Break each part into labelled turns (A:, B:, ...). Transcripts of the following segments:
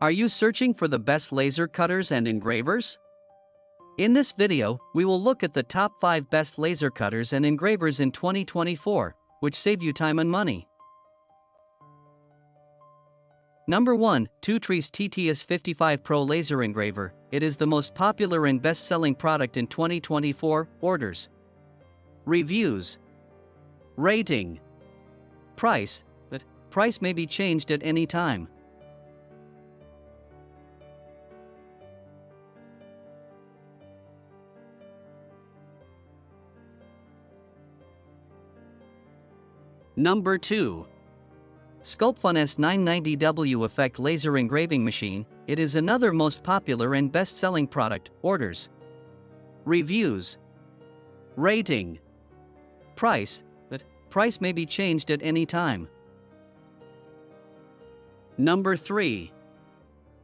A: Are you searching for the best laser cutters and engravers? In this video, we will look at the top 5 best laser cutters and engravers in 2024, which save you time and money. Number 1. TwoTrees TTS55 Pro Laser Engraver. It is the most popular and best-selling product in 2024. Orders, reviews, rating, price, but price may be changed at any time. Number 2. SCULPFUN S990W Effect Laser Engraving Machine. It is another most popular and best-selling product. Orders, reviews, rating, price, but price may be changed at any time. Number 3.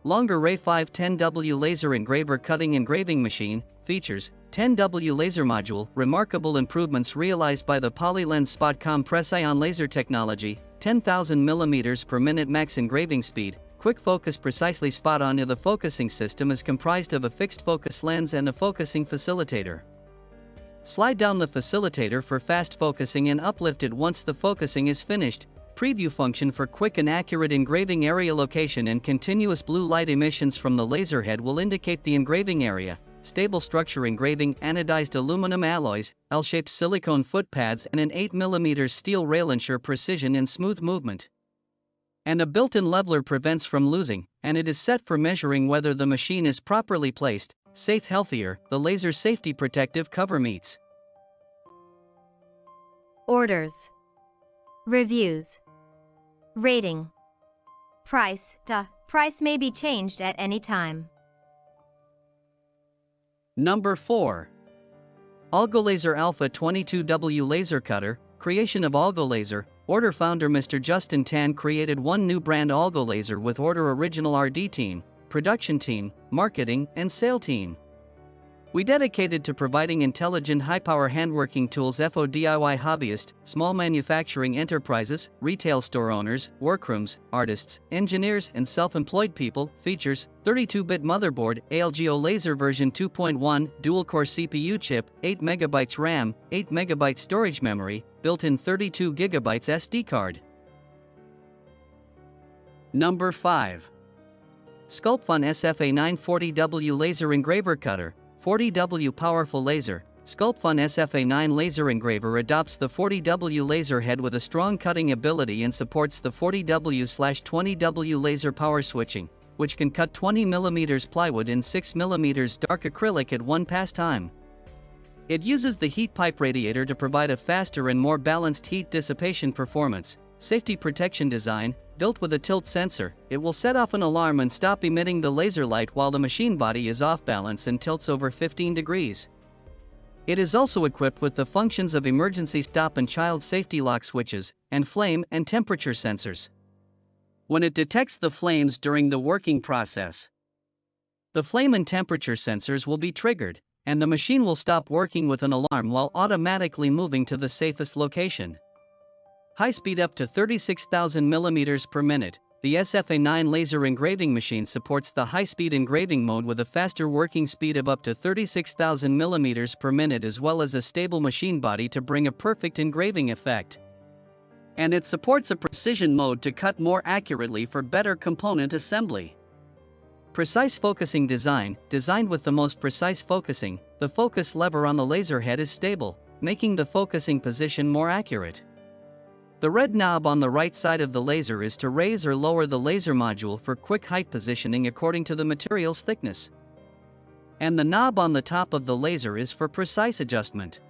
A: Longer-Ray 510W Laser Engraver Cutting Engraving Machine. Features: 10W laser module, remarkable improvements realized by the PolyLens Spot Compress Ion laser technology, 10,000 mm per minute max engraving speed, quick focus precisely spot on. The focusing system is comprised of a fixed focus lens and a focusing facilitator. Slide down the facilitator for fast focusing and uplift it once the focusing is finished. Preview function for quick and accurate engraving area location, and continuous blue light emissions from the laser head will indicate the engraving area. Stable structure engraving, anodized aluminum alloys, L-shaped silicone foot pads and an 8mm steel rail ensure precision and smooth movement. And a built-in leveler prevents from losing, and it is set for measuring whether the machine is properly placed. Safe Healthier, the laser safety protective cover meets.
B: Orders, reviews, rating, price. Price may be changed at any time.
A: Number 4. AlgoLaser Alpha 22W Laser Cutter. Creation of AlgoLaser. Order founder Mr. Justin Tan created one new brand, AlgoLaser, with Order original RD team, production team, marketing, and sale team. We dedicated to providing intelligent high-power handworking tools for DIY hobbyists, small manufacturing enterprises, retail store owners, workrooms, artists, engineers, and self-employed people. Features: 32-bit motherboard, AlgoLaser version 2.1, dual-core CPU chip, 8MB RAM, 8MB storage memory, built-in 32GB SD card. Number 5. SCULPFUN SFA940W Laser Engraver Cutter. 40W Powerful Laser. SCULPFUN SFA9 Laser Engraver adopts the 40W laser head with a strong cutting ability and supports the 40W/20W laser power switching, which can cut 20mm plywood and 6mm dark acrylic at one pass time. It uses the heat pipe radiator to provide a faster and more balanced heat dissipation performance. Safety protection design. Built with a tilt sensor, it will set off an alarm and stop emitting the laser light while the machine body is off balance and tilts over 15 degrees. It is also equipped with the functions of emergency stop and child safety lock switches, and flame and temperature sensors. When it detects the flames during the working process, the flame and temperature sensors will be triggered, and the machine will stop working with an alarm while automatically moving to the safest location. High speed up to 36,000 mm per minute. The SFA9 laser engraving machine supports the high-speed engraving mode with a faster working speed of up to 36,000 mm per minute, as well as a stable machine body to bring a perfect engraving effect. And it supports a precision mode to cut more accurately for better component assembly. Precise focusing design. Designed with the most precise focusing, the focus lever on the laser head is stable, making the focusing position more accurate. The red knob on the right side of the laser is to raise or lower the laser module for quick height positioning according to the material's thickness. And the knob on the top of the laser is for precise adjustment.